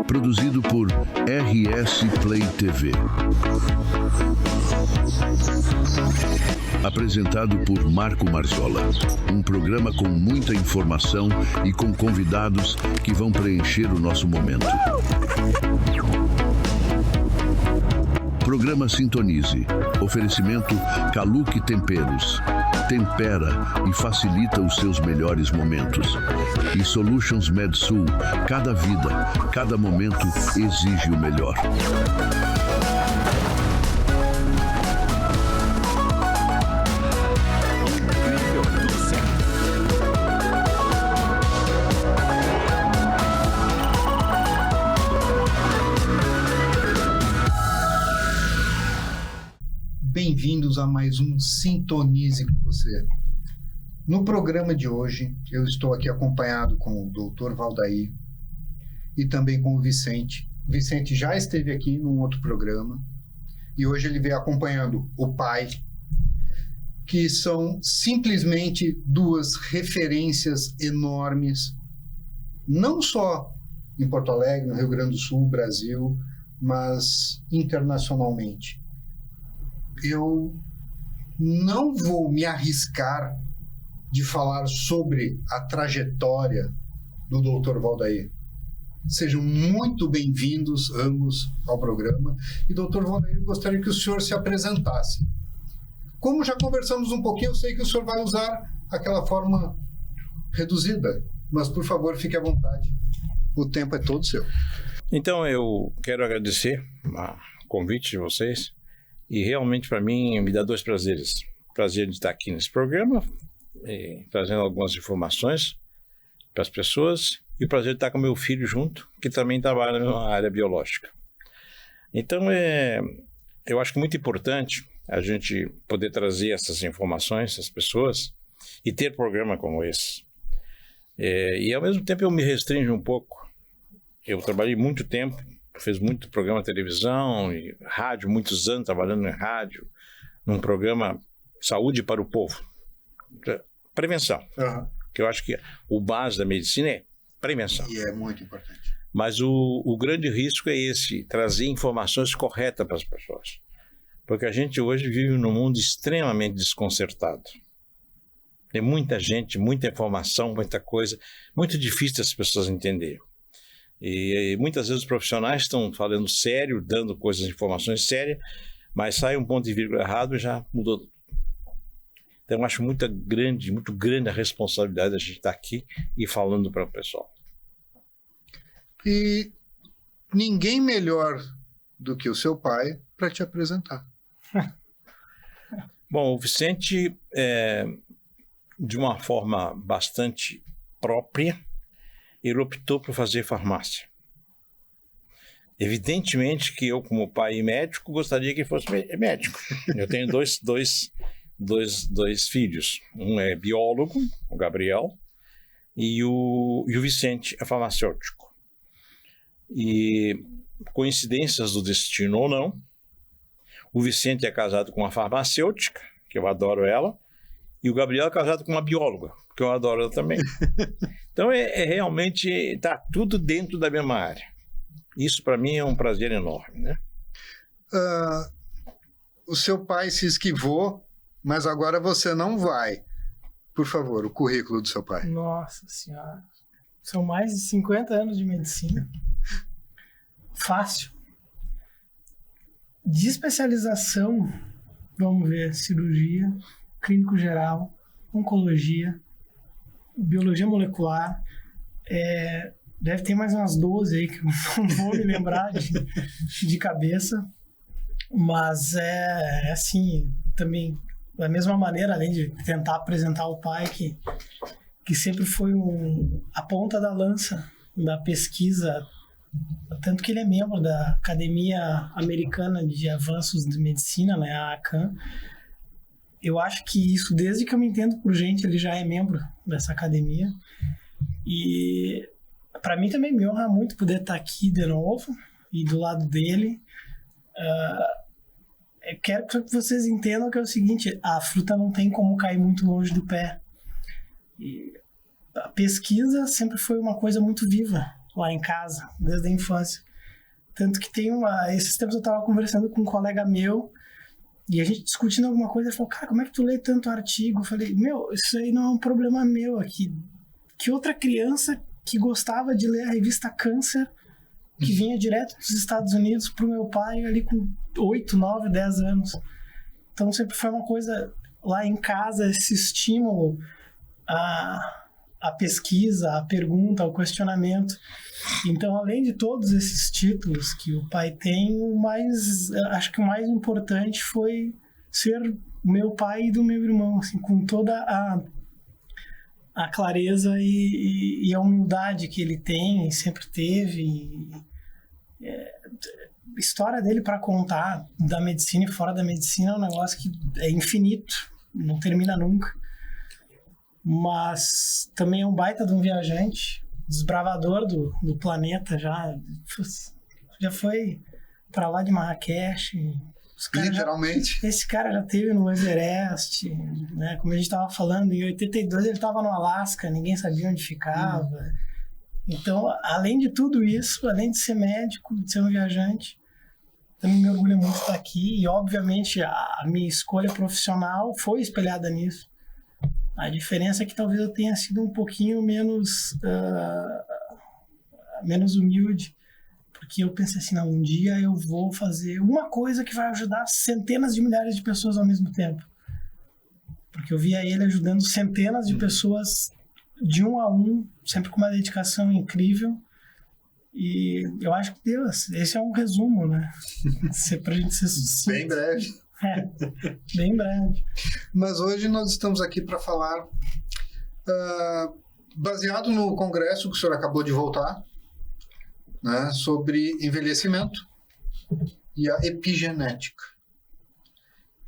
Produzido por RS Play TV. Apresentado por Marco Marzola. Um programa com muita informação e com convidados que vão preencher o nosso momento. Programa Sintonize. Oferecimento Caluque Temperos. Tempera e facilita os seus melhores momentos. E Solutions MedSul. Cada vida, cada momento exige o melhor. Bem-vindos a mais um Sintonize com você. No programa de hoje, eu estou aqui acompanhado com o Dr. Valdair e também com o Vicente. O Vicente já esteve aqui num outro programa e hoje ele veio acompanhando o pai, que são simplesmente duas referências enormes, não só em Porto Alegre, no Rio Grande do Sul, Brasil, mas internacionalmente. Eu não vou me arriscar de falar sobre a trajetória do Dr. Valdair. Sejam muito bem-vindos ambos ao programa. E, Dr. Valdair, gostaria que o senhor se apresentasse. Como já conversamos um pouquinho, eu sei que o senhor vai usar aquela forma reduzida, mas, por favor, fique à vontade. O tempo é todo seu. Então, eu quero agradecer o convite de vocês. E realmente, para mim, me dá dois prazeres. O prazer de estar aqui nesse programa, trazendo algumas informações para as pessoas, e o prazer de estar com meu filho junto, que também trabalha na área biológica. Então, eu acho que é muito importante a gente poder trazer essas informações às pessoas e ter programa como esse. E, ao mesmo tempo, eu me restringo um pouco. Eu trabalhei muito tempo, fiz muito programa de televisão e rádio, muitos anos trabalhando em rádio, num programa Saúde para o Povo. Prevenção. Que eu acho que o base da medicina é prevenção. E é muito importante. Mas o grande risco é esse, trazer informações corretas para as pessoas. Porque a gente hoje vive num mundo extremamente desconcertado. Tem muita gente, muita informação, muita coisa, muito difícil as pessoas entenderem. E muitas vezes os profissionais estão falando sério, dando coisas, informações sérias, mas sai um ponto de vírgula errado e já mudou. Então eu acho muito grande a responsabilidade da gente estar aqui e falando para o pessoal. E ninguém melhor do que o seu pai para te apresentar. Bom, o Vicente, de uma forma bastante própria, ele optou por fazer farmácia. Evidentemente que eu, como pai e médico, gostaria que ele fosse médico. Eu tenho dois filhos. Um é biólogo, o Gabriel, e o Vicente é farmacêutico. E, coincidências do destino ou não, o Vicente é casado com uma farmacêutica, que eu adoro ela, e o Gabriel é casado com uma bióloga, que eu adoro ela também. Então, realmente, está tudo dentro da mesma área. Isso, para mim, é um prazer enorme, né? O seu pai se esquivou, mas agora você não vai. Por favor, o currículo do seu pai. Nossa Senhora. São mais de 50 anos de medicina. Fácil. De especialização, vamos ver, cirurgia, clínico geral, oncologia, biologia molecular, deve ter mais umas 12 aí que eu não vou me lembrar de cabeça, mas é assim, também da mesma maneira, além de tentar apresentar o pai que sempre foi a ponta da lança da pesquisa, tanto que ele é membro da Academia Americana de Avanços de Medicina, né, a ACAM. Eu acho que isso, desde que eu me entendo por gente, ele já é membro dessa academia. E para mim também me honra muito poder estar aqui de novo e do lado dele. Eu quero que vocês entendam que é o seguinte: a fruta não tem como cair muito longe do pé. E a pesquisa sempre foi uma coisa muito viva. lá em casa, desde a infância. Tanto que esses tempos eu estava conversando com um colega meu, e a gente discutindo alguma coisa, ele falou, cara, como é que tu lê tanto artigo? Eu falei, isso aí não é um problema meu aqui. Que outra criança que gostava de ler a revista Câncer, que vinha direto dos Estados Unidos pro meu pai ali com 8, 9, 10 anos. Então sempre foi uma coisa lá em casa, esse estímulo a pesquisa, a pergunta, o questionamento. Então, além de todos esses títulos que o pai tem, acho que o mais importante foi ser meu pai e do meu irmão, assim, com toda a clareza e a humildade que ele tem e sempre teve. A história dele para contar da medicina e fora da medicina é um negócio que é infinito, não termina nunca. Mas também é um baita de um viajante, desbravador do planeta, já foi para lá de Marrakech. Literalmente. Esse cara já esteve no Everest, né? Como a gente estava falando, em 82 ele estava no Alasca, ninguém sabia onde ficava. Então, além de tudo isso, além de ser médico, de ser um viajante, também me orgulho muito de estar aqui. E, obviamente, a minha escolha profissional foi espelhada nisso. A diferença é que talvez eu tenha sido um pouquinho menos humilde, porque eu pensei assim, não, um dia eu vou fazer uma coisa que vai ajudar centenas de milhares de pessoas ao mesmo tempo. Porque eu via ele ajudando centenas de pessoas de um a um, sempre com uma dedicação incrível. E eu acho que Deus, esse é um resumo, né? Pra gente ser sucinto. Bem breve. Bem breve. Mas hoje nós estamos aqui para falar, baseado no congresso que o senhor acabou de voltar, né, sobre envelhecimento e a epigenética.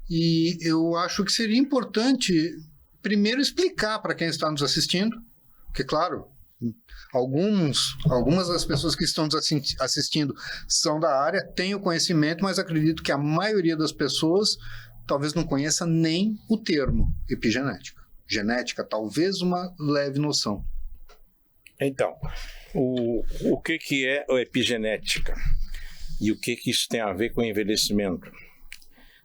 E eu acho que seria importante primeiro explicar para quem está nos assistindo, porque, claro, algumas das pessoas que estão nos assistindo são da área, têm o conhecimento, mas acredito que a maioria das pessoas talvez não conheça nem o termo epigenética. Genética, talvez uma leve noção. Então, o que é a epigenética? E o que isso tem a ver com o envelhecimento?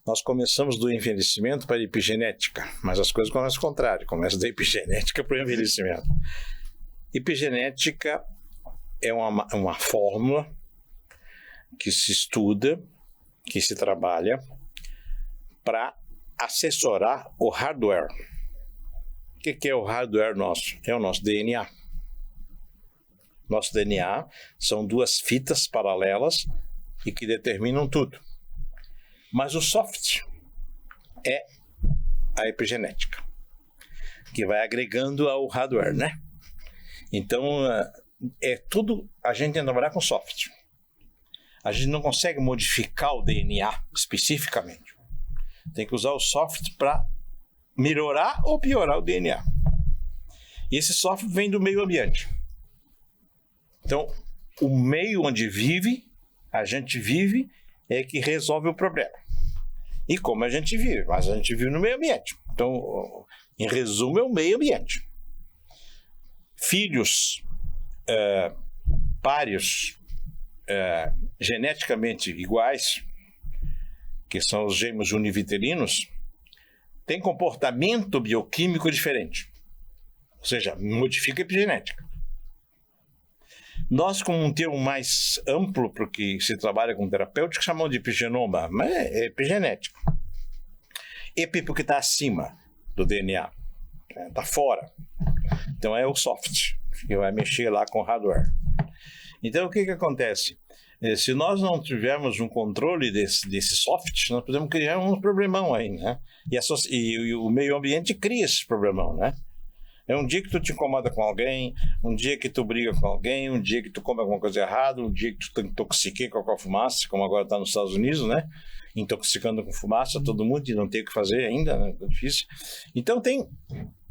Nós começamos do envelhecimento para a epigenética, mas as coisas começam ao contrário, começa da epigenética para o envelhecimento. Epigenética é uma fórmula que se estuda, que se trabalha para assessorar o hardware. O que é o hardware nosso? É o nosso DNA. Nosso DNA são duas fitas paralelas e que determinam tudo. Mas o soft é a epigenética, que vai agregando ao hardware, né? Então, tudo, a gente tem que trabalhar com soft. A gente não consegue modificar o DNA especificamente. Tem que usar o soft para melhorar ou piorar o DNA. E esse soft vem do meio ambiente. Então, o meio onde a gente vive, é que resolve o problema. E como a gente vive? Mas a gente vive no meio ambiente. Então, em resumo, é o meio ambiente. Filhos páreos geneticamente iguais, que são os gêmeos univitelinos, têm comportamento bioquímico diferente. Ou seja, modifica a epigenética. Nós, com um termo mais amplo, porque se trabalha com terapêutico, chamamos de epigenoma, mas é epigenético. Epi porque está acima do DNA, está fora. Então é o soft, que vai mexer lá com o hardware. Então o que acontece? Se nós não tivermos um controle desse soft, nós podemos criar um problemão aí, né? E o meio ambiente cria esse problemão, né? É um dia que tu te incomoda com alguém, um dia que tu briga com alguém, um dia que tu come alguma coisa errada, um dia que tu te intoxiquei com a fumaça, como agora está nos Estados Unidos, né? Intoxicando com fumaça, todo mundo, e não tem o que fazer ainda, né? É difícil. Então tem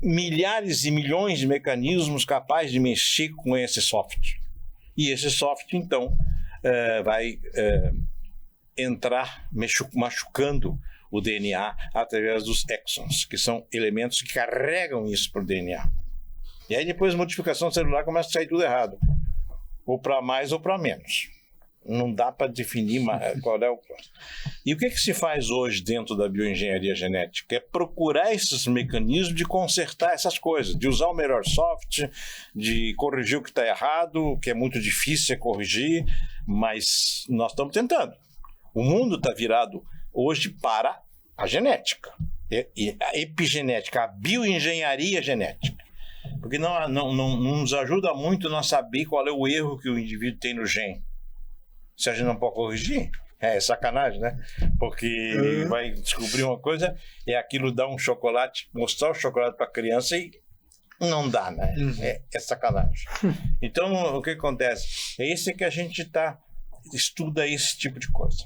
milhares e milhões de mecanismos capazes de mexer com esse soft. E esse soft, então, vai entrar machucando o DNA através dos exons, que são elementos que carregam isso para o DNA. E aí depois a modificação celular começa a sair tudo errado. ou para mais ou para menos. Não dá para definir qual é o... E o que se faz hoje dentro da bioengenharia genética? É procurar esses mecanismos de consertar essas coisas, de usar o melhor software, de corrigir o que está errado, que é muito difícil corrigir, mas nós estamos tentando. O mundo está virado hoje para a genética, a epigenética, a bioengenharia genética. Porque não nos ajuda muito nós saber qual é o erro que o indivíduo tem no gene. Se a gente não pode corrigir, é sacanagem, né? Porque ele vai descobrir uma coisa e aquilo dá um chocolate, mostrar o chocolate para a criança e não dá, né? É sacanagem. Então, o que acontece? É esse que a gente estuda esse tipo de coisa.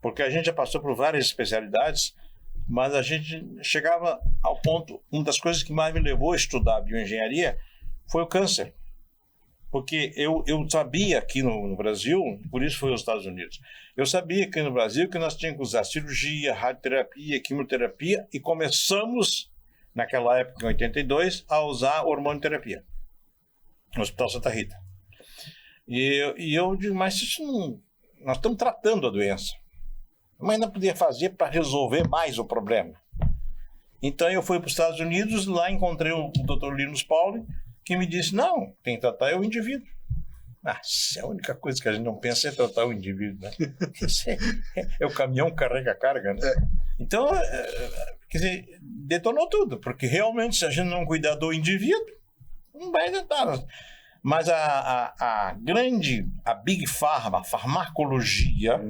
Porque a gente já passou por várias especialidades, mas a gente chegava ao ponto, uma das coisas que mais me levou a estudar bioengenharia foi o câncer. Porque eu sabia aqui no Brasil, por isso foi aos Estados Unidos, eu sabia aqui no Brasil que nós tínhamos que usar cirurgia, radioterapia, quimioterapia, e começamos, naquela época, em 82, a usar hormonioterapia no Hospital Santa Rita. E eu digo, mas isso não, nós estamos tratando a doença, mas ainda podia fazer para resolver mais o problema. Então eu fui para os Estados Unidos, lá encontrei o Dr. Linus Pauling, que me disse, não, tem que tratar o indivíduo. É a única coisa que a gente não pensa é tratar o indivíduo, né? É o caminhão que carrega a carga, né? Então, quer dizer, detonou tudo, porque realmente se a gente não cuidar do indivíduo, não vai adiantar. Mas a Big Pharma, a farmacologia,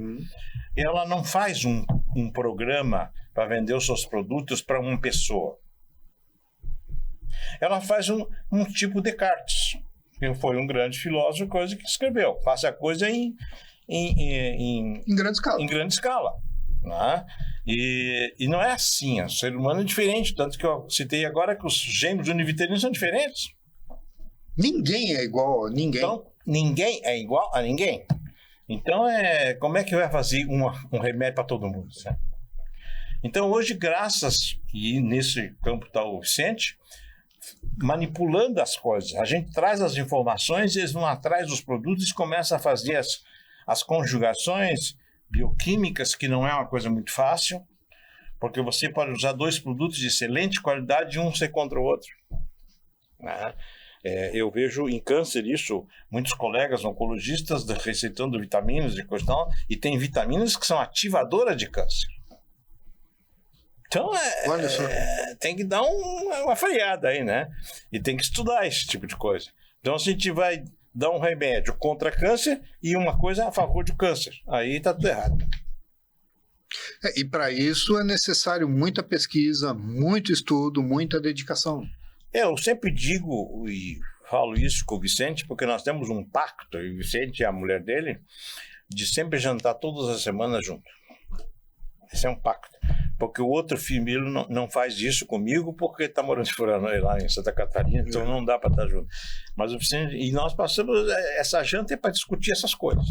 ela não faz um programa para vender os seus produtos para uma pessoa. Ela faz um tipo Descartes, que foi um grande filósofo, coisa que escreveu. Faça a coisa em grande escala. Em grande escala, né? E não é assim. O ser humano é diferente. Tanto que eu citei agora que os gêmeos univitelinos são diferentes. Ninguém é igual a ninguém. Então, ninguém é igual a ninguém. Então, como é que vai fazer um remédio para todo mundo? Né? Então, hoje, e nesse campo está o Vicente, manipulando as coisas. A gente traz as informações, eles vão atrás dos produtos e começam a fazer as conjugações bioquímicas, que não é uma coisa muito fácil, porque você pode usar dois produtos de excelente qualidade e um ser contra o outro. Né? Eu vejo em câncer isso, muitos colegas oncologistas receitando vitaminas e coisa e tal, e tem vitaminas que são ativadoras de câncer. Então, tem que dar uma freada aí, né? E tem que estudar esse tipo de coisa. Então, se a gente vai dar um remédio contra câncer e uma coisa a favor de câncer, aí tá tudo errado. E para isso é necessário muita pesquisa, muito estudo, muita dedicação. Eu sempre digo e falo isso com o Vicente, porque nós temos um pacto, e o Vicente e a mulher dele, de sempre jantar todas as semanas juntos. Esse é um pacto. Porque o outro filho não faz isso comigo porque está morando lá em Santa Catarina, então não dá para estar junto. Mas o Vicente, e nós passamos essa janta para discutir essas coisas.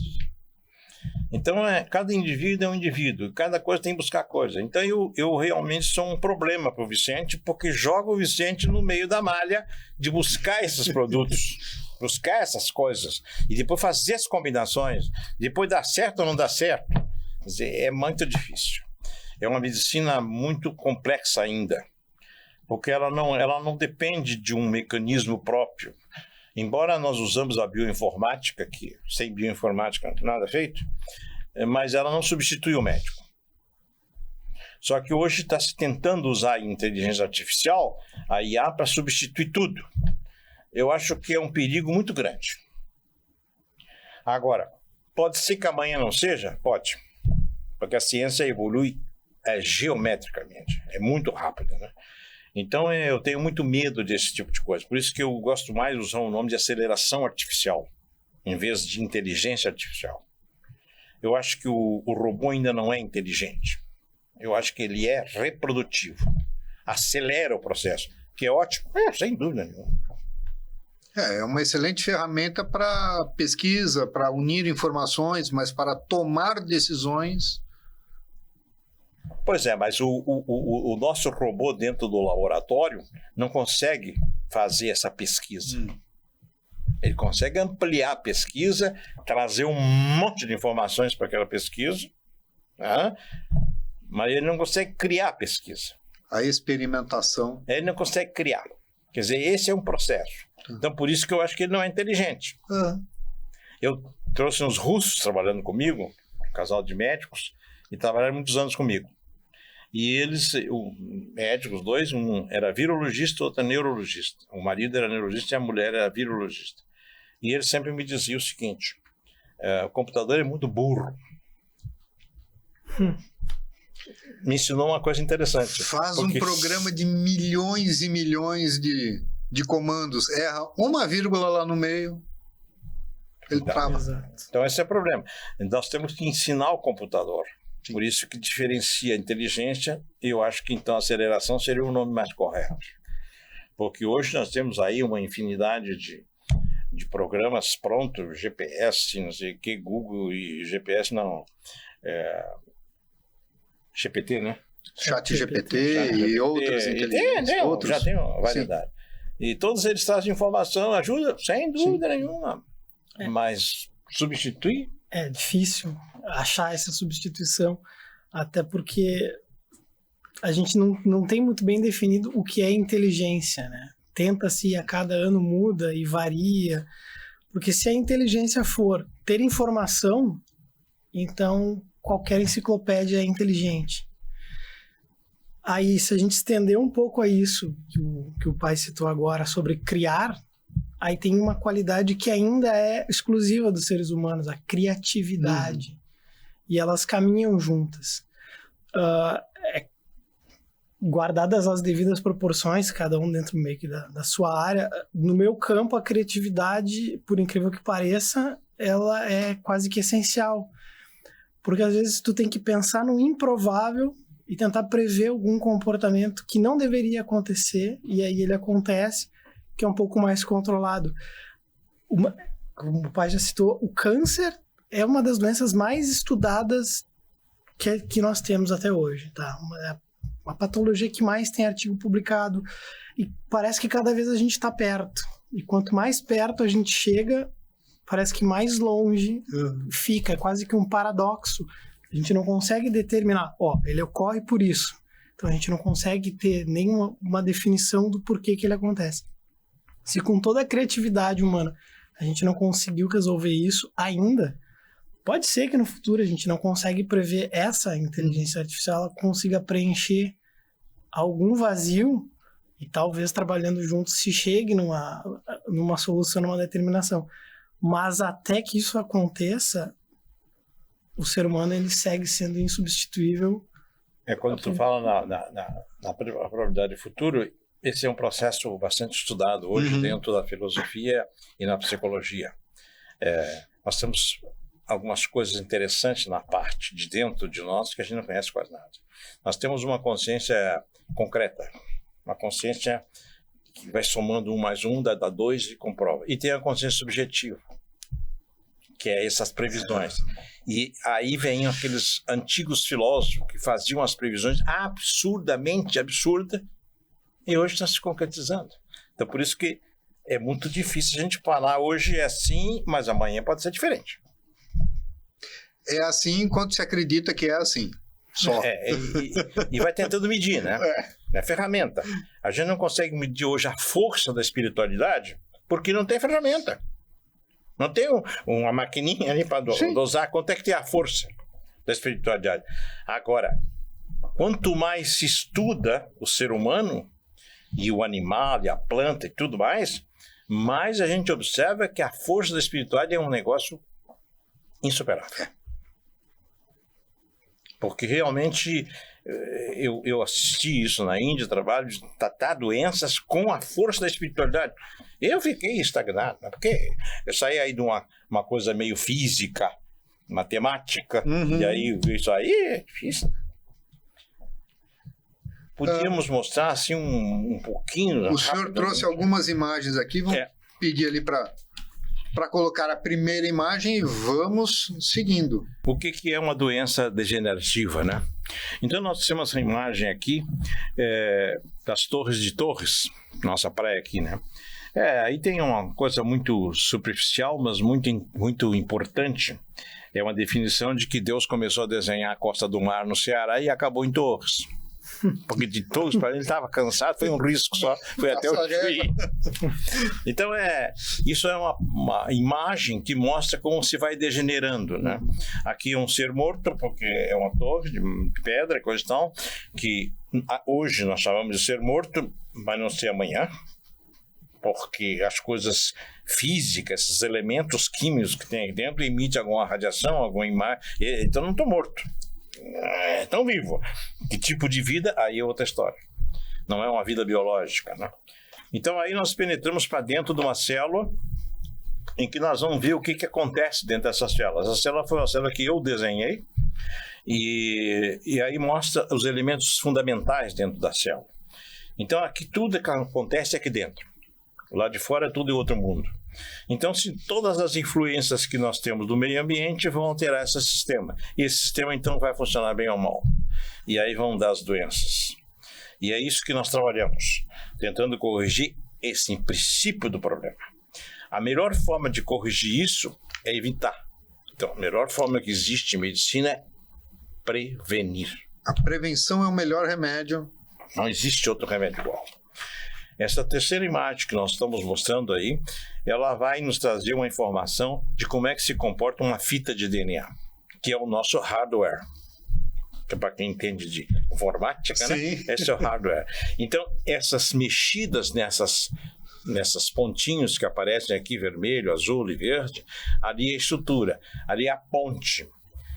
Então, cada indivíduo é um indivíduo, cada coisa tem que buscar coisa. Então, eu realmente sou um problema para o Vicente, porque jogo o Vicente no meio da malha de buscar esses produtos, buscar essas coisas, e depois fazer as combinações, depois dar certo ou não dar certo. Quer dizer, é muito difícil. É uma medicina muito complexa ainda, porque ela não depende de um mecanismo próprio. Embora nós usamos a bioinformática, que sem bioinformática não tem nada feito, mas ela não substitui o médico. Só que hoje está se tentando usar a inteligência artificial, a IA, para substituir tudo. Eu acho que é um perigo muito grande. Agora, pode ser que amanhã não seja? Pode. Porque a ciência evolui geometricamente, é muito rápida, né? Então eu tenho muito medo desse tipo de coisa, por isso que eu gosto mais de usar o nome de aceleração artificial, em vez de inteligência artificial. Eu acho que o robô ainda não é inteligente, eu acho que ele é reprodutivo, acelera o processo, que é ótimo, sem dúvida nenhuma. É uma excelente ferramenta para pesquisa, para unir informações, mas para tomar decisões... Pois é, mas o nosso robô dentro do laboratório não consegue fazer essa pesquisa. Ele consegue ampliar a pesquisa, trazer um monte de informações para aquela pesquisa, né? Mas ele não consegue criar a pesquisa. A experimentação. Ele não consegue criar. Quer dizer, esse é um processo. Então, por isso que eu acho que ele não é inteligente. Eu trouxe uns russos trabalhando comigo, um casal de médicos, e trabalharam muitos anos comigo. E eles, médicos, dois, um era virologista, outro era neurologista. O marido era neurologista e a mulher era virologista. E eles sempre me diziam o seguinte: o computador é muito burro. Me ensinou uma coisa interessante. Faz um programa de milhões e milhões de comandos, erra uma vírgula lá no meio, ele trava. Então esse é o problema. Nós temos que ensinar o computador. Sim. Por isso que diferencia a inteligência, e eu acho que então a aceleração seria o nome mais correto. Porque hoje nós temos aí uma infinidade de programas prontos, GPS, não sei o que, Google e GPS não, GPT, né? ChatGPT e outras inteligências. Já tem uma variedade. Sim. E todos eles trazem informação, ajuda, sem dúvida nenhuma. Mas substituir? É difícil achar essa substituição, até porque a gente não tem muito bem definido o que é inteligência, né? Tenta-se, a cada ano muda e varia, porque se a inteligência for ter informação, então qualquer enciclopédia é inteligente. Aí, se a gente estender um pouco a isso que o pai citou agora, sobre criar, aí tem uma qualidade que ainda é exclusiva dos seres humanos, a criatividade. E elas caminham juntas. Guardadas as devidas proporções, cada um dentro meio que da sua área, no meu campo, a criatividade, por incrível que pareça, ela é quase que essencial. Porque às vezes tu tem que pensar no improvável e tentar prever algum comportamento que não deveria acontecer, e aí ele acontece, que é um pouco mais controlado. Como o pai já citou, o câncer é uma das doenças mais estudadas que nós temos até hoje, tá? Uma patologia que mais tem artigo publicado, e parece que cada vez a gente está perto. E quanto mais perto a gente chega, parece que mais longe fica, é quase que um paradoxo. A gente não consegue determinar, ele ocorre por isso. Então a gente não consegue ter nenhuma definição do porquê que ele acontece. Se com toda a criatividade humana a gente não conseguiu resolver isso ainda, pode ser que no futuro a gente não consegue prever essa inteligência artificial, ela consiga preencher algum vazio e talvez trabalhando juntos se chegue numa solução, numa determinação. Mas até que isso aconteça, o ser humano ele segue sendo insubstituível. Quando tu fala na probabilidade de futuro, esse é um processo bastante estudado hoje dentro da filosofia e na psicologia. Nós temos algumas coisas interessantes na parte de dentro de nós que a gente não conhece quase nada. Nós temos uma consciência concreta, uma consciência que vai somando 1 mais 1, dá 2 e comprova. E tem a consciência subjetiva, que é essas previsões. E aí vem aqueles antigos filósofos que faziam as previsões absurdamente absurdas, e hoje está se concretizando. Então, por isso que é muito difícil a gente falar hoje é assim, mas amanhã pode ser diferente. É assim enquanto se acredita que é assim. Só. E vai tentando medir, né? É ferramenta. A gente não consegue medir hoje a força da espiritualidade porque não tem ferramenta. Não tem uma maquininha ali para dosar quanto é que tem a força da espiritualidade. Agora, quanto mais se estuda o ser humano e o animal e a planta e tudo mais a gente observa que a força da espiritualidade é um negócio insuperável. Porque realmente eu assisti isso na Índia, trabalho de tratar doenças com a força da espiritualidade. Eu fiquei estagnado, porque eu saí aí de uma coisa meio física, matemática, e aí isso aí é difícil. Podíamos mostrar assim um pouquinho. O senhor trouxe algumas imagens aqui, vamos pedir ali para colocar a primeira imagem e vamos seguindo. O que é uma doença degenerativa, né? Então nós temos essa imagem aqui das Torres de Torres, nossa praia aqui, né? Aí tem uma coisa muito superficial, mas muito importante. É uma definição de que Deus começou a desenhar a costa do mar no Ceará e acabou em Torres. Porque de Torres para ele estava cansado, foi um risco só, foi até o Chuí. Então isso é uma imagem que mostra como se vai degenerando, né? Aqui é um ser morto, porque é uma torre de pedra, coisa e tal, que hoje nós chamamos de ser morto, mas não sei amanhã, porque as coisas físicas, esses elementos químicos que tem aí dentro emitem alguma radiação, alguma imagem, então não estou morto. Estão vivo. Que tipo de vida? Aí é outra história. Não é uma vida biológica, né? Então aí nós penetramos para dentro de uma célula em que nós vamos ver o que acontece dentro dessas células. A célula foi uma célula que eu desenhei e aí mostra os elementos fundamentais dentro da célula. Então aqui tudo que acontece aqui dentro. Lá de fora é tudo em outro mundo. Então, se todas as influências que nós temos do meio ambiente vão alterar esse sistema. E esse sistema, então, vai funcionar bem ou mal. E aí vão dar as doenças. E é isso que nós trabalhamos, tentando corrigir esse princípio do problema. A melhor forma de corrigir isso é evitar. Então, a melhor forma que existe em medicina é prevenir. A prevenção é o melhor remédio. Não existe outro remédio igual. Essa terceira imagem que nós estamos mostrando aí, ela vai nos trazer uma informação de como é que se comporta uma fita de DNA, que é o nosso hardware. Para quem entende de informática, né? Esse é o hardware. Então, essas mexidas nessas pontinhos que aparecem aqui, vermelho, azul e verde, ali é a estrutura, ali é a ponte.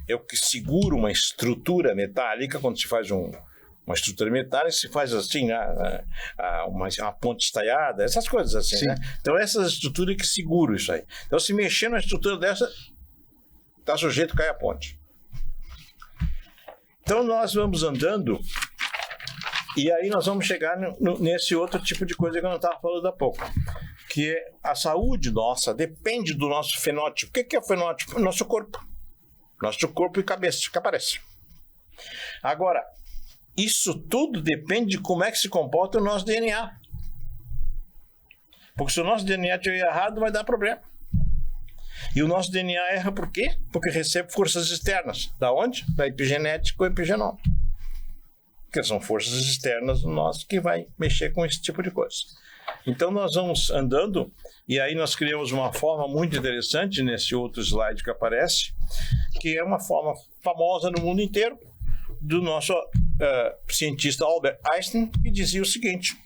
É o que segura uma estrutura metálica quando se faz uma estrutura metálica, se faz assim, uma ponte estaiada, essas coisas assim, né? Então, essas estruturas que seguram isso aí. Então, se mexer na estrutura dessa, está sujeito a cair a ponte. Então, nós vamos andando e aí nós vamos chegar nesse outro tipo de coisa que eu não estava falando há pouco, que é a saúde nossa depende do nosso fenótipo. O que é o fenótipo? Nosso corpo. Nosso corpo e cabeça que aparece. Agora, isso tudo depende de como é que se comporta o nosso DNA. Porque se o nosso DNA estiver errado, vai dar problema. E o nosso DNA erra por quê? Porque recebe forças externas. Da onde? Da epigenética ou epigenoma. Que são forças externas do nosso que vai mexer com esse tipo de coisa. Então nós vamos andando e aí nós criamos uma forma muito interessante nesse outro slide que aparece, que é uma forma famosa no mundo inteiro, do nosso cientista Albert Einstein, que dizia o seguinte,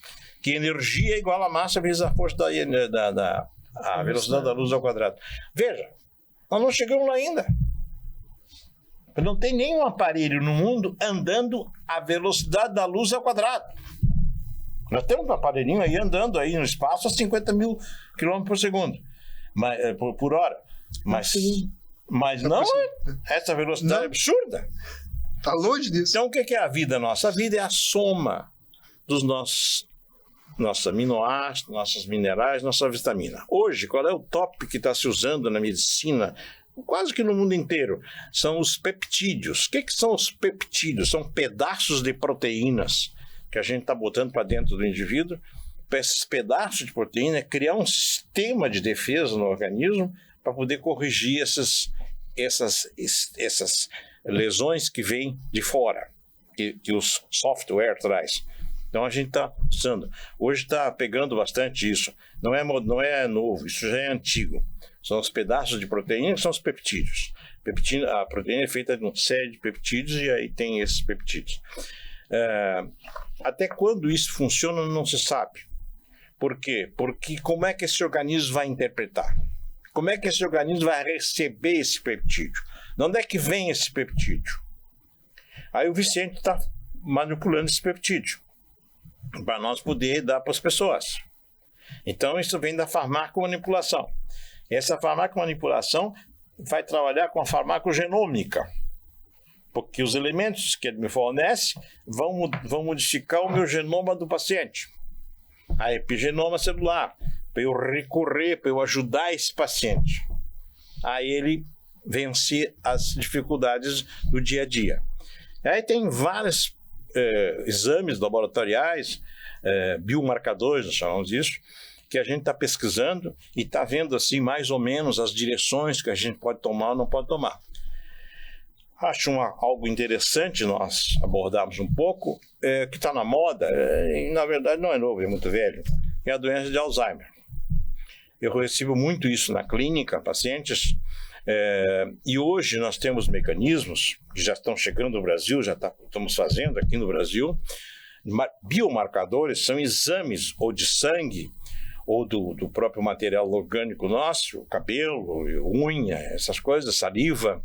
que energia é igual a massa vezes a força a velocidade da luz ao quadrado. Veja, nós não chegamos lá ainda. Não tem nenhum aparelho no mundo andando a velocidade da luz ao quadrado. Nós temos um aparelhinho aí andando aí no espaço a 50 mil km por segundo, por hora. Mas não é essa velocidade absurda. Está longe disso. Então, o que é a vida nossa? A vida é a soma dos nossos aminoácidos, nossos minerais, nossa vitamina. Hoje, qual é o top que está se usando na medicina, quase que no mundo inteiro? São os peptídeos. O que são os peptídeos? São pedaços de proteínas que a gente está botando para dentro do indivíduo. Para esses pedaços de proteína, criar um sistema de defesa no organismo para poder corrigir essas lesões que vêm de fora, que o software traz. Então a gente está usando. Hoje está pegando bastante isso. Não é novo, isso já é antigo. São os pedaços de proteína que são os peptídeos. A proteína é feita de uma série de peptídeos e aí tem esses peptídeos. Até quando isso funciona não se sabe. Por quê? Porque como é que esse organismo vai interpretar? Como é que esse organismo vai receber esse peptídeo? De onde é que vem esse peptídeo? Aí o Vicente está manipulando esse peptídeo para nós poder dar para as pessoas. Então isso vem da farmacomanipulação. Essa farmacomanipulação vai trabalhar com a farmacogenômica, porque os elementos que ele me fornece vão modificar o meu genoma do paciente. A epigenoma celular, para eu recorrer, para eu ajudar esse paciente a ele vencer as dificuldades do dia a dia. Aí tem vários exames laboratoriais, biomarcadores, nós chamamos disso, que a gente está pesquisando e está vendo assim mais ou menos as direções que a gente pode tomar ou não pode tomar. Acho algo interessante nós abordarmos um pouco, que está na moda, e na verdade não é novo, é muito velho, é a doença de Alzheimer. Eu recebo muito isso na clínica, pacientes, e hoje nós temos mecanismos que já estão chegando no Brasil, estamos fazendo aqui no Brasil. Biomarcadores são exames ou de sangue ou do próprio material orgânico nosso, cabelo, unha, essas coisas, saliva,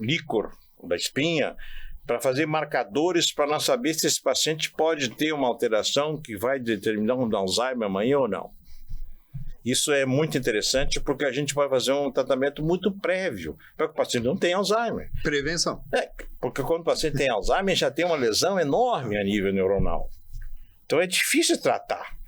líquor da espinha, para fazer marcadores para nós saber se esse paciente pode ter uma alteração que vai determinar um Alzheimer amanhã ou não. Isso é muito interessante porque a gente vai fazer um tratamento muito prévio para que o paciente não tenha Alzheimer. Prevenção. Porque quando o paciente tem Alzheimer já tem uma lesão enorme a nível neuronal. Então é difícil tratar.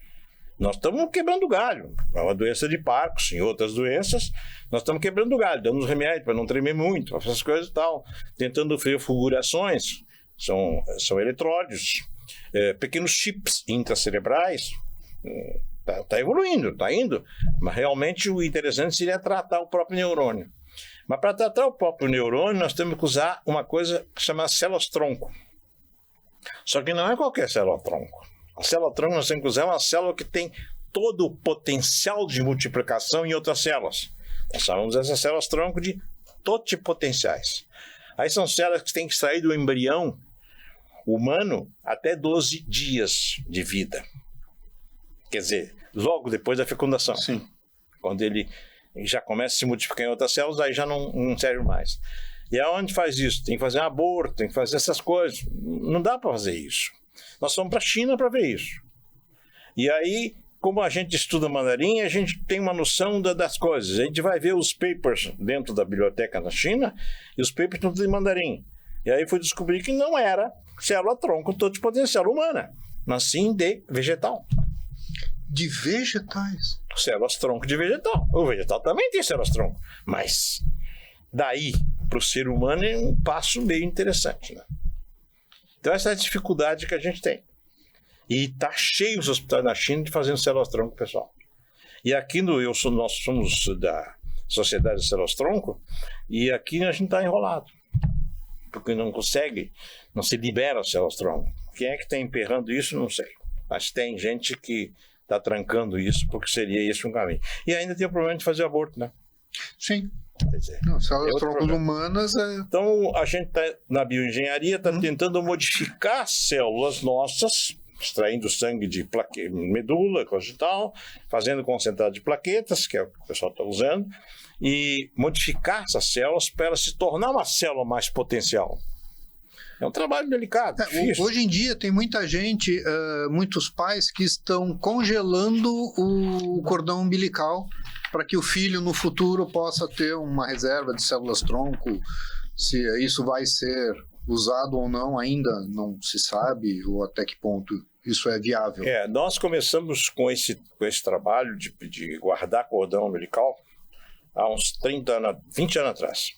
Nós estamos quebrando galho. É uma doença de Parkinson e outras doenças, nós estamos quebrando galho, dando os remédios para não tremer muito, essas coisas e tal, tentando fazer fulgurações, são eletrólitos, pequenos chips intracerebrais. Está evoluindo, está indo, mas realmente o interessante seria tratar o próprio neurônio. Mas para tratar o próprio neurônio, nós temos que usar uma coisa que se chama células-tronco. Só que não é qualquer célula-tronco. A célula-tronco nós temos que usar uma célula que tem todo o potencial de multiplicação em outras células. Nós chamamos essas células-tronco de totipotenciais. Aí são células que têm que sair do embrião humano até 12 dias de vida. Quer dizer, logo depois da fecundação. Sim. Quando ele já começa a se multiplicar em outras células, aí já não serve mais. E aonde faz isso? Tem que fazer um aborto, tem que fazer essas coisas. Não dá para fazer isso. Nós fomos para a China para ver isso. E aí, como a gente estuda mandarim, a gente tem uma noção das coisas. A gente vai ver os papers dentro da biblioteca na China, e os papers estão tudo em mandarim. E aí foi descobrir que não era célula-tronco totipotencial humana, mas sim de vegetal. De vegetais? Células-tronco de vegetal. O vegetal também tem células-tronco. Mas daí para o ser humano é um passo meio interessante, né? Então essa é a dificuldade que a gente tem. E está cheio os hospitais na China de fazendo células-tronco, pessoal. E aqui nós somos da Sociedade de Células-Tronco, e aqui a gente está enrolado. Porque não consegue, não se libera as células-tronco. Quem é que está emperrando isso, não sei. Mas tem gente que está trancando isso, porque seria esse um caminho. E ainda tem o problema de fazer aborto, né? Sim. Quer dizer, células-troncos humanas Então, a gente na bioengenharia está tentando modificar células nossas, extraindo sangue de medula, coisa e tal, fazendo concentrado de plaquetas, que é o que o pessoal está usando, e modificar essas células para ela se tornar uma célula mais potencial. É um trabalho delicado. Hoje em dia tem muita gente, muitos pais que estão congelando o cordão umbilical para que o filho no futuro possa ter uma reserva de células-tronco. Se isso vai ser usado ou não ainda não se sabe, ou até que ponto isso é viável. Nós começamos com esse trabalho de guardar cordão umbilical há uns 20 anos atrás.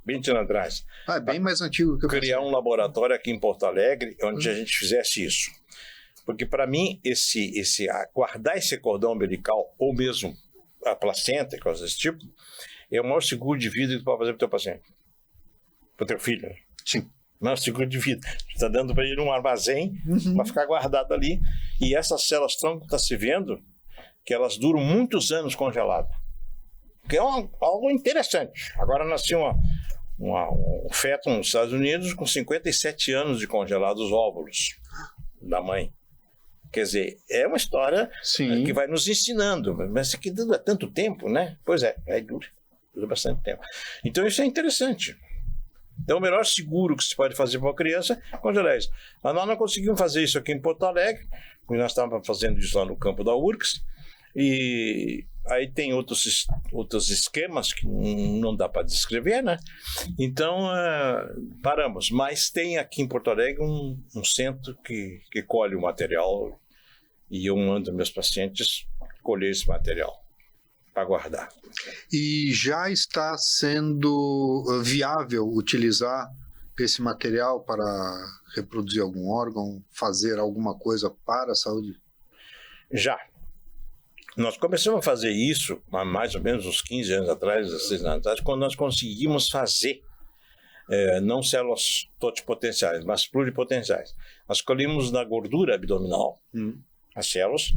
20 anos atrás. É bem mais antigo que eu pensei. Criar um laboratório aqui em Porto Alegre onde a gente fizesse isso. Porque para mim, guardar esse cordão umbilical, ou mesmo a placenta e coisas desse tipo, é o maior seguro de vida que tu pode fazer para o teu paciente. Para o teu filho. Sim. O maior seguro de vida. Você está dando para ele um armazém para ficar guardado ali. E essas células-tronco está se vendo que elas duram muitos anos congeladas. Que é algo interessante. Agora nasceu um feto nos Estados Unidos com 57 anos de congelados óvulos da mãe. Quer dizer, é uma história que vai nos ensinando. Mas isso aqui dura tanto tempo, né? Pois dura bastante tempo. Então isso é interessante. Então o melhor seguro que se pode fazer para uma criança é congelar isso. Mas nós não conseguimos fazer isso aqui em Porto Alegre, porque nós estávamos fazendo isso lá no campo da URGS, e aí tem outros esquemas que não dá para descrever, né? Então paramos. Mas tem aqui em Porto Alegre um centro que colhe o material, e eu mando meus pacientes colher esse material para guardar. E já está sendo viável utilizar esse material para reproduzir algum órgão, fazer alguma coisa para a saúde? Já. Nós começamos a fazer isso há mais ou menos uns 15 anos atrás, 16 anos atrás, quando nós conseguimos fazer não células totipotenciais, mas pluripotenciais. Nós colhíamos na gordura abdominal as células,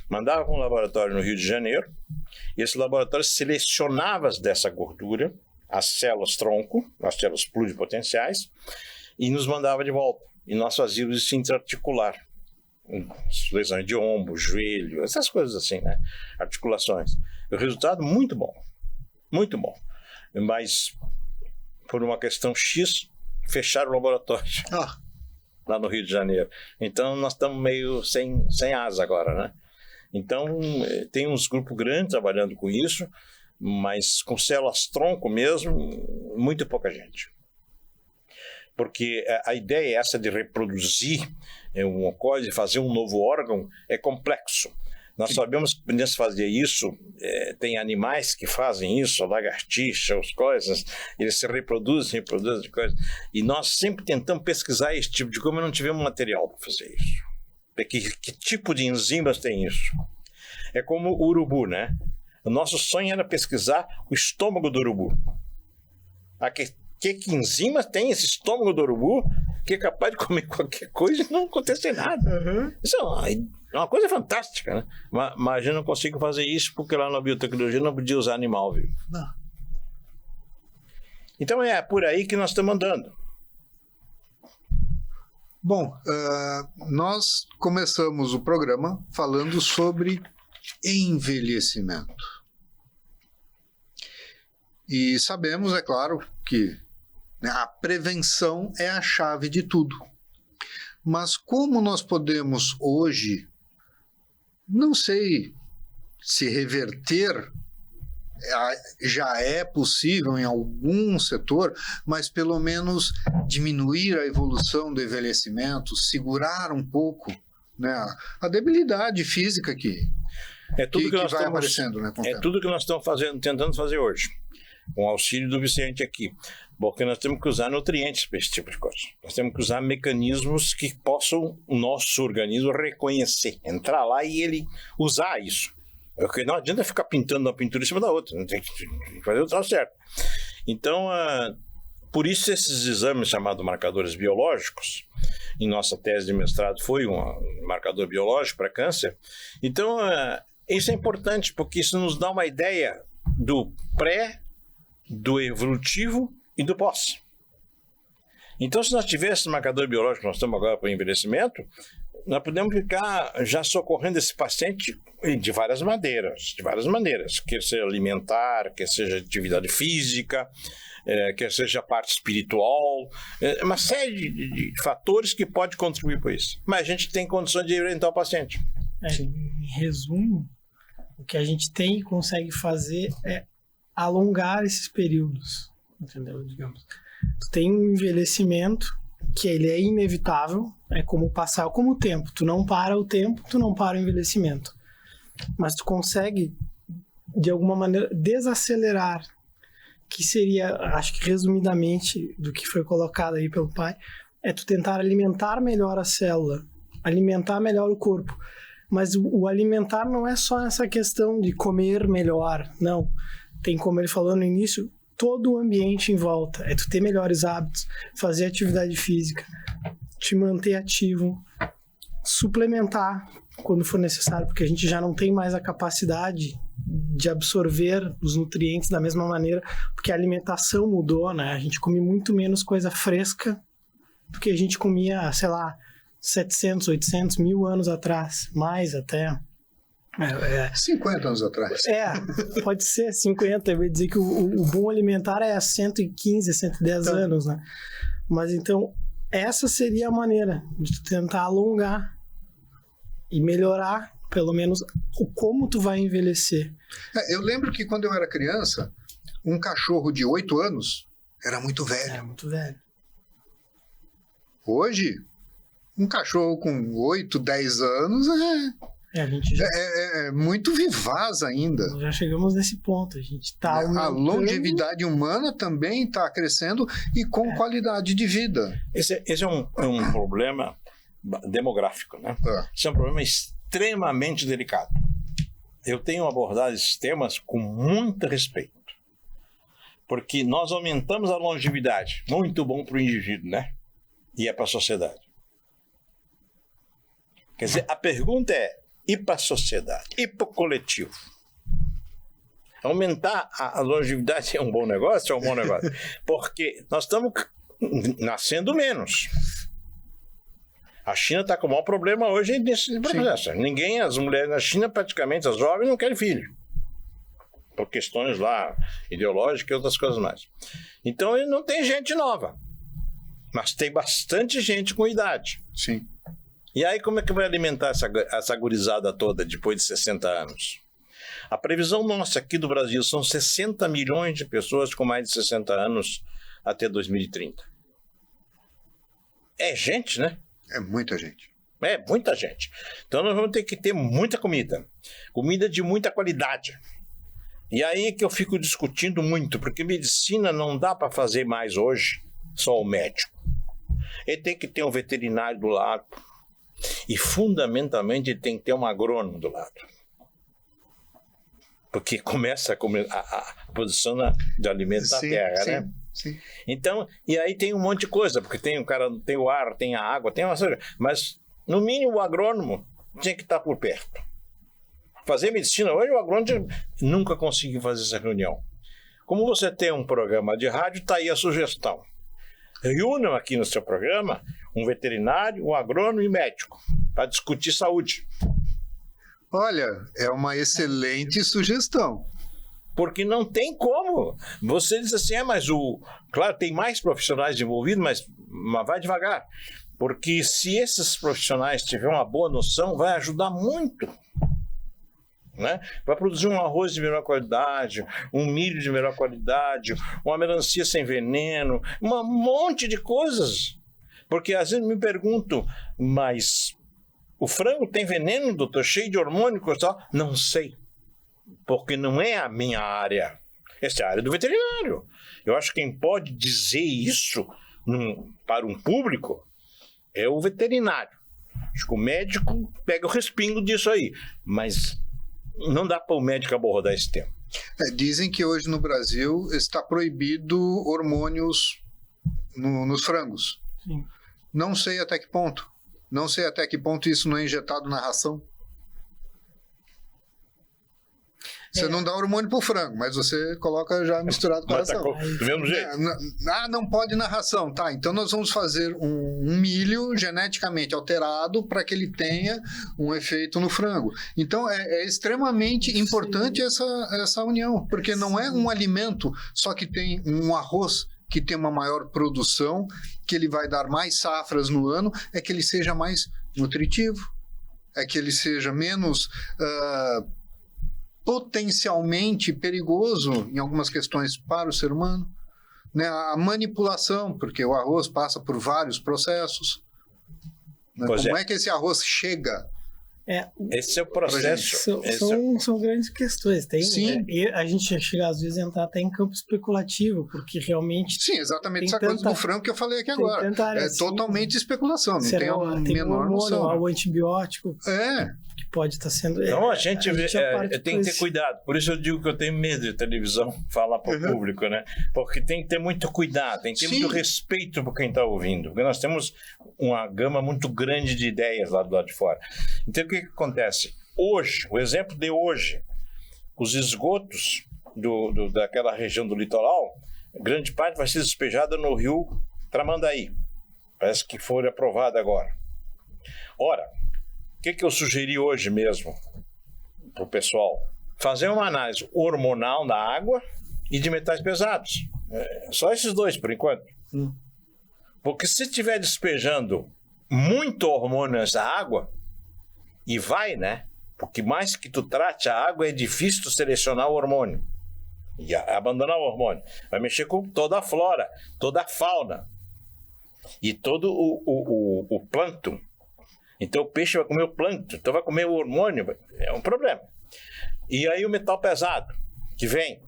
mandava para um laboratório no Rio de Janeiro, e esse laboratório selecionava dessa gordura as células tronco, as células pluripotenciais, e nos mandava de volta. E nós fazíamos isso intraarticular. Lesões de ombro, joelho, essas coisas assim, né? Articulações. O resultado muito bom. Muito bom. Mas, por uma questão X, fecharam o laboratório. Lá no Rio de Janeiro. Então, nós estamos meio sem asa agora, né? Então, tem uns grupos grandes trabalhando com isso, mas com células tronco mesmo, muito pouca gente. Porque a ideia é essa de reproduzir um mucose, fazer um novo órgão, é complexo. Nós sabemos que para fazer isso, tem animais que fazem isso, a lagartixa, as coisas, eles se reproduzem coisas. E nós sempre tentamos pesquisar esse tipo de coisa, mas não tivemos material para fazer isso. Que tipo de enzimas tem isso? É como o urubu, né? O nosso sonho era pesquisar o estômago do urubu. Que enzimas tem esse estômago do urubu que é capaz de comer qualquer coisa e não acontecer nada. Isso é uma coisa fantástica, né? Mas eu não consigo fazer isso porque lá na biotecnologia não podia usar animal vivo. Então é por aí que nós estamos andando. Bom, nós começamos o programa falando sobre envelhecimento. E sabemos, é claro, que a prevenção é a chave de tudo. Mas como nós podemos hoje, não sei se reverter, já é possível em algum setor, mas pelo menos diminuir a evolução do envelhecimento, segurar um pouco, né, a debilidade física que vai aparecendo, né, é tudo que nós estamos tentando fazer hoje, com o auxílio do Vicente aqui, porque nós temos que usar nutrientes para esse tipo de coisa. Nós temos que usar mecanismos que possam o nosso organismo reconhecer, entrar lá e ele usar isso. Porque não adianta ficar pintando uma pintura em cima da outra, tem que fazer o troço certo. Então, por isso esses exames chamados marcadores biológicos, em nossa tese de mestrado foi um marcador biológico para câncer. Então, isso é importante, porque isso nos dá uma ideia do pré, do evolutivo e do pós. Então, se nós tivéssemos marcador biológico, nós estamos agora para o envelhecimento, nós podemos ficar já socorrendo esse paciente de várias maneiras, quer seja alimentar, quer seja atividade física, quer seja a parte espiritual, uma série de fatores que pode contribuir para isso. Mas a gente tem condições de orientar o paciente. Em resumo, o que a gente tem e consegue fazer é alongar esses períodos, entendeu? Digamos, tu tem um envelhecimento que ele é inevitável, é como o tempo. Tu não para o tempo, tu não para o envelhecimento. Mas tu consegue, de alguma maneira, desacelerar, que seria, acho que resumidamente, do que foi colocado aí pelo pai, é tu tentar alimentar melhor a célula, alimentar melhor o corpo. Mas o alimentar não é só essa questão de comer melhor, não. Tem, como ele falou no início, todo o ambiente em volta. É tu ter melhores hábitos, fazer atividade física, te manter ativo, suplementar quando for necessário, porque a gente já não tem mais a capacidade de absorver os nutrientes da mesma maneira, porque a alimentação mudou, né? A gente come muito menos coisa fresca do que a gente comia, sei lá, 700, 800, 1000 anos atrás, mais até. 50 anos atrás. Pode ser 50. Eu ia dizer que o bom alimentar é 115, 110 anos, né? Mas então, essa seria a maneira de tentar alongar e melhorar, pelo menos, o como tu vai envelhecer. Eu lembro que quando eu era criança, um cachorro de 8 anos era muito velho. Era muito velho. Hoje, um cachorro com 8, 10 anos a gente já, é muito vivaz ainda. Já chegamos nesse ponto. A gente tá a longevidade humana também está crescendo e com qualidade de vida. Esse é um demográfico, né? Esse é um problema extremamente delicado. eu tenho abordado esses temas com muito respeito. Porque nós aumentamos a longevidade. Muito bom para o indivíduo, né? E é para a sociedade. Quer dizer, a pergunta é, e para a sociedade? E para o coletivo? Aumentar a longevidade é um bom negócio? É um bom negócio. Porque nós estamos nascendo menos. A China está com o maior problema hoje nesse processo. Ninguém, as mulheres na China, praticamente, as jovens, não querem filho. Por questões lá ideológicas e outras coisas mais. Então, não tem gente nova. Mas tem bastante gente com idade. Sim. E aí, como é que vai alimentar essa gurizada toda depois de 60 anos? A previsão nossa aqui do Brasil são 60 milhões de pessoas com mais de 60 anos até 2030. É gente, né? É muita gente. É muita gente. Então nós vamos ter que ter muita comida. Comida de muita qualidade. E aí que eu fico discutindo muito, porque medicina não dá para fazer mais hoje só o médico. Ele tem que ter um veterinário do lado. E fundamentalmente ele tem que ter um agrônomo do lado. Porque começa a produção de alimentos da terra, né? Sim. Então, e aí tem um monte de coisa, porque tem o ar, tem a água, tem uma coisa, mas no mínimo o agrônomo tinha que estar por perto. Fazer medicina hoje, o agrônomo nunca conseguiu fazer essa reunião. Como você tem um programa de rádio, está aí a sugestão. Reúnam aqui no seu programa um veterinário, um agrônomo e médico para discutir saúde. Olha, é uma excelente sugestão. Porque não tem como. Você diz assim, claro, tem mais profissionais envolvidos, mas vai devagar. Porque se esses profissionais tiverem uma boa noção, vai ajudar muito. Né? Vai produzir um arroz de melhor qualidade, um milho de melhor qualidade, uma melancia sem veneno, um monte de coisas. Porque às vezes me pergunto, mas o frango tem veneno, doutor, cheio de hormônio e tal? Não sei, porque não é a minha área. Essa é a área do veterinário. Eu acho que quem pode dizer isso para um público é o veterinário. Acho que o médico pega o respingo disso aí, mas não dá para o médico abordar esse tema. Dizem que hoje no Brasil está proibido hormônios nos frangos. Sim. Não sei até que ponto. Não sei até que ponto isso não é injetado na ração. Você não dá hormônio pro frango, mas você coloca já misturado com a ração. Do mesmo jeito. Não pode na ração. Tá, então nós vamos fazer um milho geneticamente alterado para que ele tenha um efeito no frango. Então é extremamente importante essa união, porque não é um alimento só que tem um arroz que tem uma maior produção, que ele vai dar mais safras no ano, é que ele seja mais nutritivo, é que ele seja menos potencialmente perigoso em algumas questões para o ser humano, né? A manipulação, porque o arroz passa por vários processos, né? Como é que esse arroz chega? Esse é o processo. São grandes questões. Sim. A gente chega às vezes a entrar até em campo especulativo, porque realmente... Sim, exatamente essa coisa do frango que eu falei aqui agora. É totalmente especulação, não tem a menor noção. O antibiótico que pode estar sendo... Então a gente tem que ter cuidado. Por isso eu digo que eu tenho medo de televisão falar para o público, né? Porque tem que ter muito cuidado, tem que ter muito respeito por quem está ouvindo. Porque nós temos uma gama muito grande de ideias lá do lado de fora. Então o que acontece? Hoje, o exemplo de hoje, os esgotos daquela região do litoral, grande parte vai ser despejada no rio Tramandaí. Parece que foi aprovado agora. Ora, o que eu sugeri hoje mesmo para o pessoal? Fazer uma análise hormonal da água e de metais pesados. Só esses dois, por enquanto. Porque se estiver despejando muito hormônio nessa água, e vai, né? Porque mais que tu trate a água, é difícil tu selecionar o hormônio. E abandonar o hormônio. Vai mexer com toda a flora, toda a fauna. E todo o plâncton. Então o peixe vai comer o plâncton, então vai comer o hormônio. É um problema. E aí o metal pesado, que vem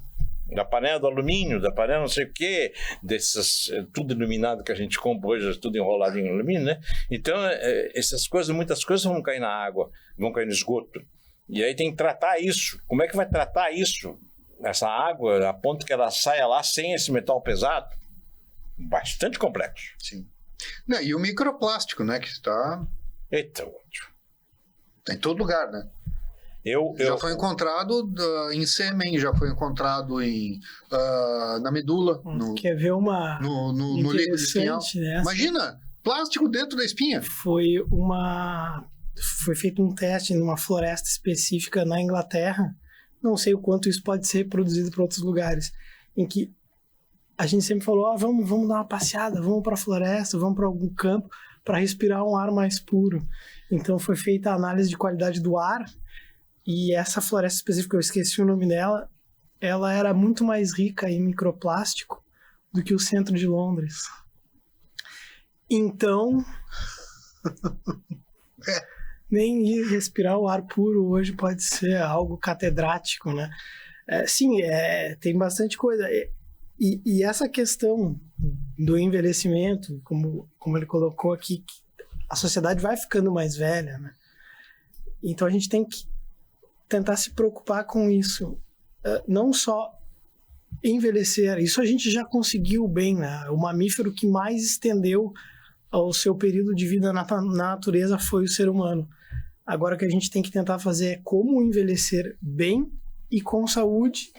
da panela do alumínio, da panela não sei o quê, desses, tudo iluminado que a gente compra hoje, tudo enrolado em alumínio, né? Então, essas coisas, muitas coisas vão cair na água, vão cair no esgoto. E aí tem que tratar isso. Como é que vai tratar isso? Essa água, a ponto que ela saia lá sem esse metal pesado? Bastante complexo. Sim. Não, e o microplástico, né? Que está Eita, ótimo. em todo lugar, né? Já foi encontrado em sêmen, já foi encontrado na medula. Quer ver uma no líquido espinhal. Né? Imagina, plástico dentro da espinha. Foi feito um teste numa floresta específica na Inglaterra. Não sei o quanto isso pode ser reproduzido para outros lugares, em que a gente sempre falou, vamos dar uma passeada, vamos para a floresta, vamos para algum campo para respirar um ar mais puro. Então foi feita a análise de qualidade do ar, e essa floresta específica, eu esqueci o nome dela, ela era muito mais rica em microplástico do que o centro de Londres. Então, nem ir respirar o ar puro hoje pode ser algo catedrático, né? Sim, tem bastante coisa. E essa questão do envelhecimento, como ele colocou aqui, a sociedade vai ficando mais velha, né? Então a gente tem que tentar se preocupar com isso. Não só envelhecer, isso a gente já conseguiu bem, né? O mamífero que mais estendeu o seu período de vida na natureza foi o ser humano. Agora o que a gente tem que tentar fazer é como envelhecer bem e com saúde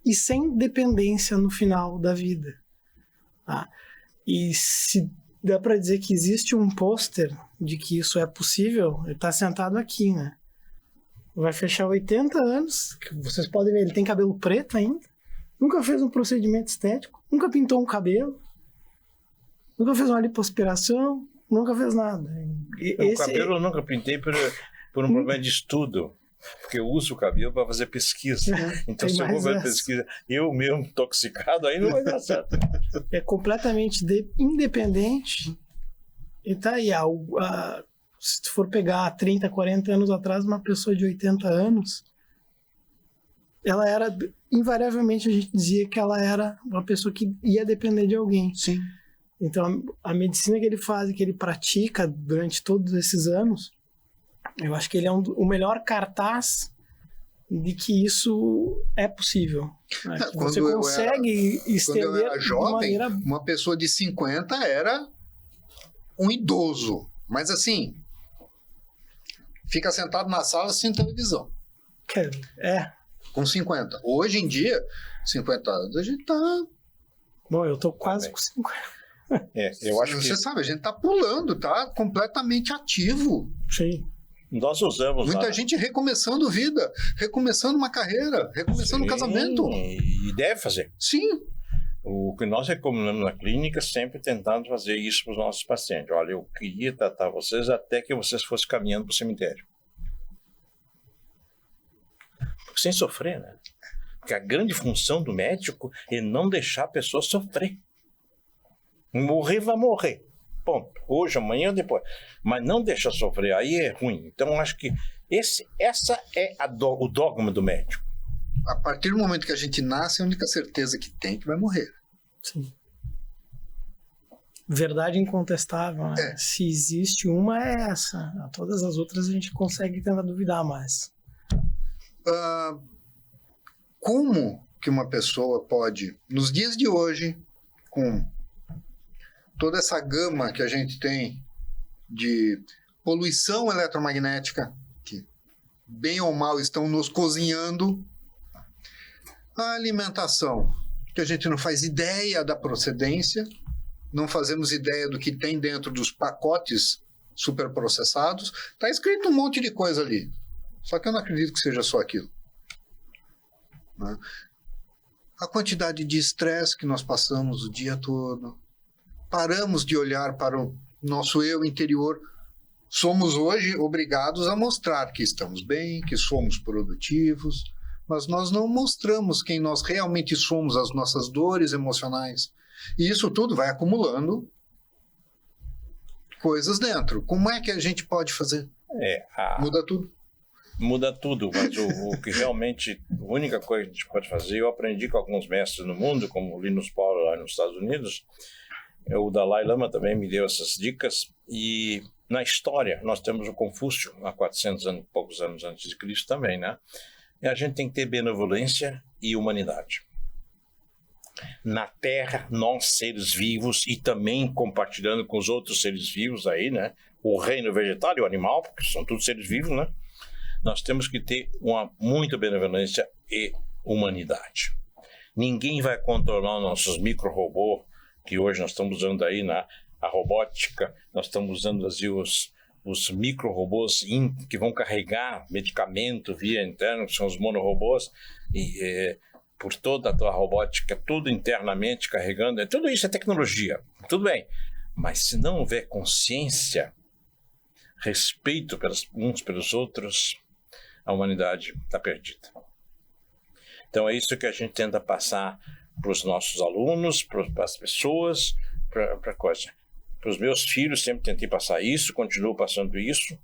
e sem dependência no final da vida. Tá? E se dá para dizer que existe um pôster de que isso é possível, ele está sentado aqui, né? Vai fechar 80 anos, que vocês podem ver, ele tem cabelo preto ainda, nunca fez um procedimento estético, nunca pintou um cabelo, nunca fez uma lipoaspiração, nunca fez nada. O cabelo eu nunca pintei por um problema de estudo, porque eu uso o cabelo para fazer pesquisa. Então, se eu vou fazer pesquisa, eu mesmo intoxicado, aí não vai dar certo. É completamente independente. E tá aí, se tu for pegar 30, 40 anos atrás, uma pessoa de 80 anos, ela era, invariavelmente a gente dizia que ela era uma pessoa que ia depender de alguém. Sim. Então, a medicina que ele faz e que ele pratica durante todos esses anos, eu acho que ele é o melhor cartaz de que isso é possível. Né? Que você consegue estender quando eu era jovem, de maneira... uma pessoa de 50 era um idoso. Mas assim, fica sentado na sala sem televisão. Com 50. Hoje em dia, 50 anos, a gente tá... Bom, eu tô quase com 50. Eu acho que... Você sabe, a gente tá pulando, tá completamente ativo. Sim. Nós usamos... Muita gente recomeçando vida, recomeçando uma carreira, recomeçando um casamento. E deve fazer. Sim. O que nós recomendamos na clínica, sempre tentando fazer isso para os nossos pacientes. Olha, eu queria tratar vocês até que vocês fossem caminhando para o cemitério. Sem sofrer, né? Porque a grande função do médico é não deixar a pessoa sofrer. Morrer, vai morrer. Ponto. Hoje, amanhã ou depois. Mas não deixa sofrer, aí é ruim. Então, acho que essa é o dogma do médico. A partir do momento que a gente nasce, a única certeza que tem é que vai morrer. Sim. Verdade incontestável, né? Se existe uma, é essa. Todas as outras a gente consegue tentar duvidar mais. Como que uma pessoa pode, nos dias de hoje, com toda essa gama que a gente tem de poluição eletromagnética, que bem ou mal estão nos cozinhando, a alimentação, que a gente não faz ideia da procedência, não fazemos ideia do que tem dentro dos pacotes superprocessados. Está escrito um monte de coisa ali, só que eu não acredito que seja só aquilo. Né? A quantidade de estresse que nós passamos o dia todo, paramos de olhar para o nosso eu interior. Somos hoje obrigados a mostrar que estamos bem, que somos produtivos, mas nós não mostramos quem nós realmente somos, as nossas dores emocionais. E isso tudo vai acumulando coisas dentro. Como é que a gente pode fazer? Muda tudo. Muda tudo, mas o que realmente, a única coisa que a gente pode fazer, eu aprendi com alguns mestres no mundo, como o Linus Pauling lá nos Estados Unidos, O Dalai Lama também me deu essas dicas. E na história, nós temos o Confúcio, há 400 anos, poucos anos antes de Cristo também, né? E a gente tem que ter benevolência e humanidade. Na Terra, nós, seres vivos, e também compartilhando com os outros seres vivos aí, né? O reino vegetal e o animal, porque são todos seres vivos, né? Nós temos que ter muita benevolência e humanidade. Ninguém vai controlar nossos micro-robôs, que hoje nós estamos usando aí a robótica, nós estamos usando assim, os micro-robôs que vão carregar medicamento via interno, que são os monorobôs, e por toda a tua robótica, tudo internamente carregando, tudo isso é tecnologia, tudo bem. Mas se não houver consciência, respeito uns pelos outros, a humanidade está perdida. Então é isso que a gente tenta passar para os nossos alunos, para as pessoas, para coisa. Para os meus filhos sempre tentei passar isso, continuo passando isso,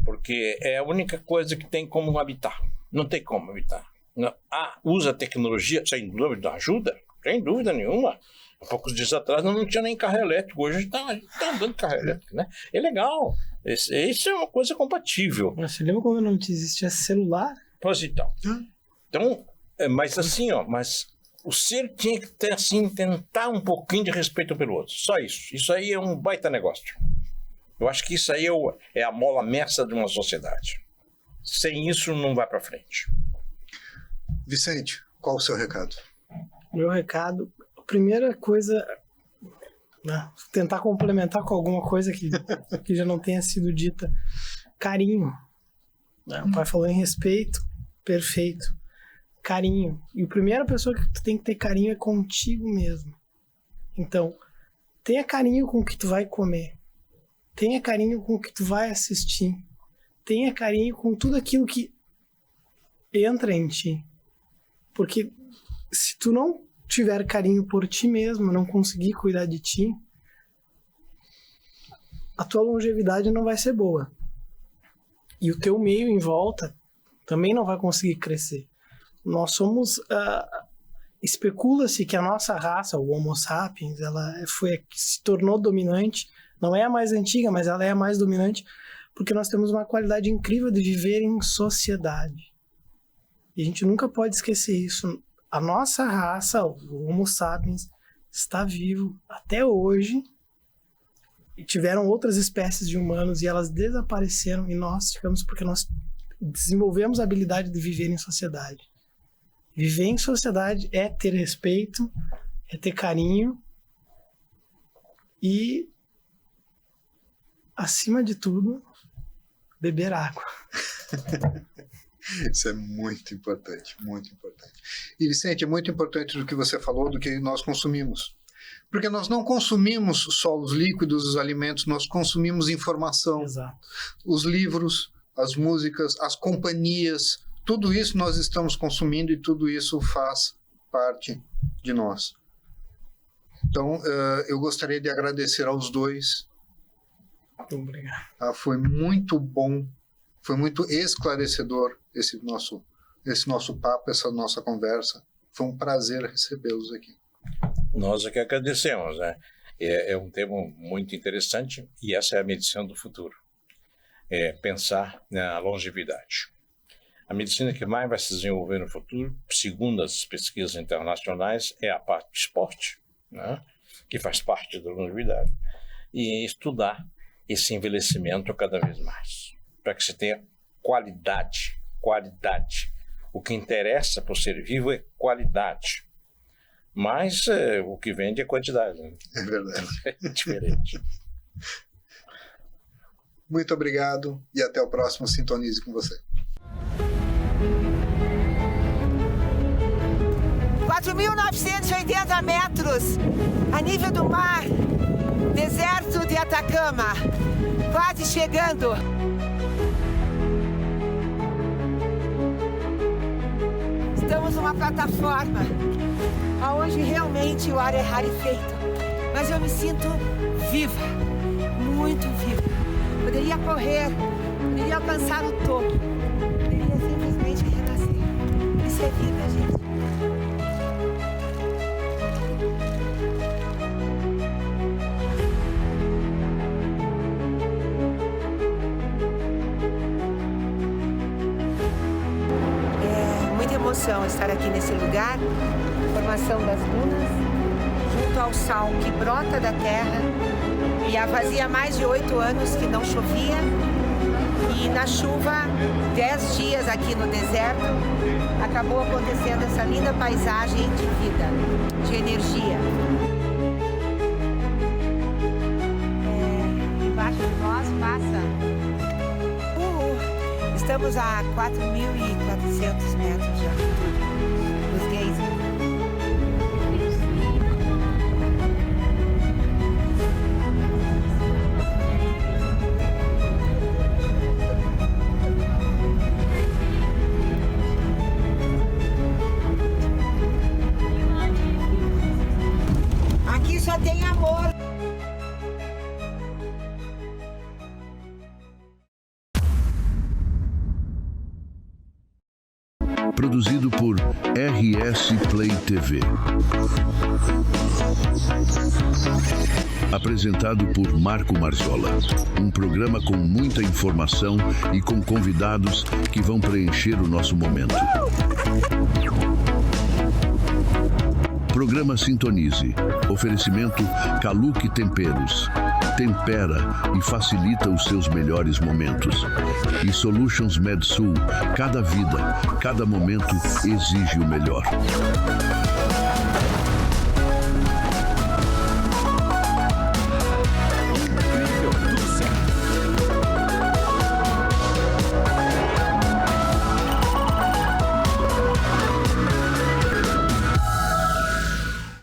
porque é a única coisa que tem como habitar. Não tem como habitar. Usa a tecnologia, sem dúvida, ajuda, sem dúvida nenhuma. Há poucos dias atrás não tinha nem carro elétrico, hoje está andando carro elétrico, né? É legal, isso é uma coisa compatível. Você lembra quando não existia celular? Pois então. Então, mas assim, mas o ser tinha que ter, assim, tentar um pouquinho de respeito pelo outro, só isso. Isso aí é um baita negócio. Eu acho que isso aí é a mola mestra de uma sociedade. Sem isso não vai para frente. Vicente, qual o seu recado? Meu recado, a primeira coisa, né, tentar complementar com alguma coisa que já não tenha sido dita. Carinho. Né? O pai falou em respeito, perfeito. Carinho. E a primeira pessoa que tu tem que ter carinho é contigo mesmo. Então, tenha carinho com o que tu vai comer. Tenha carinho com o que tu vai assistir. Tenha carinho com tudo aquilo que entra em ti. Porque se tu não tiver carinho por ti mesmo, não conseguir cuidar de ti, a tua longevidade não vai ser boa. E o teu meio em volta também não vai conseguir crescer. Nós somos... especula-se que a nossa raça, o Homo sapiens, ela se tornou dominante. Não é a mais antiga, mas ela é a mais dominante, porque nós temos uma qualidade incrível de viver em sociedade. E a gente nunca pode esquecer isso. A nossa raça, o Homo sapiens, está vivo até hoje. E tiveram outras espécies de humanos e elas desapareceram e nós ficamos porque nós desenvolvemos a habilidade de viver em sociedade. Viver em sociedade é ter respeito, é ter carinho e, acima de tudo, beber água. Isso é muito importante, muito importante. E, Vicente, é muito importante do que você falou, do que nós consumimos. Porque nós não consumimos só os líquidos, os alimentos, nós consumimos informação. Exato. Os livros, as músicas, as companhias, tudo isso nós estamos consumindo e tudo isso faz parte de nós. Então, eu gostaria de agradecer aos dois. Muito obrigado. Foi muito bom, foi muito esclarecedor esse nosso papo, essa nossa conversa. Foi um prazer recebê-los aqui. Nós é que agradecemos, né? É um tema muito interessante e essa é a medicina do futuro. É pensar na longevidade. A medicina que mais vai se desenvolver no futuro, segundo as pesquisas internacionais, é a parte do esporte, né? Que faz parte da longevidade. E estudar esse envelhecimento cada vez mais, para que se tenha qualidade. Qualidade. O que interessa para o ser vivo é qualidade. Mas o que vende é quantidade. Né? É verdade. É diferente. Muito obrigado e até o próximo Sintonize com você. 4.980 metros a nível do mar, deserto de Atacama, quase chegando. Estamos numa plataforma onde realmente o ar é rarefeito, mas eu me sinto viva, muito viva. Poderia correr, poderia alcançar o topo, poderia simplesmente renascer. Isso é vida, gente. emoção estar aqui nesse lugar, formação das dunas, junto ao sal que brota da terra. E fazia mais de 8 anos que não chovia. E na chuva, 10 dias aqui no deserto, acabou acontecendo essa linda paisagem de vida, de energia. Embaixo de nós passa. Estamos a 4.400 metros de altitude dos geysers. Aqui só tem amor. Produzido por RS Play TV. Apresentado por Marco Marzola. Um programa com muita informação e com convidados que vão preencher o nosso momento. Programa Sintonize. Oferecimento Caluque Temperos. Tempera e facilita os seus melhores momentos. E Solutions MedSul. Cada vida, cada momento exige o melhor.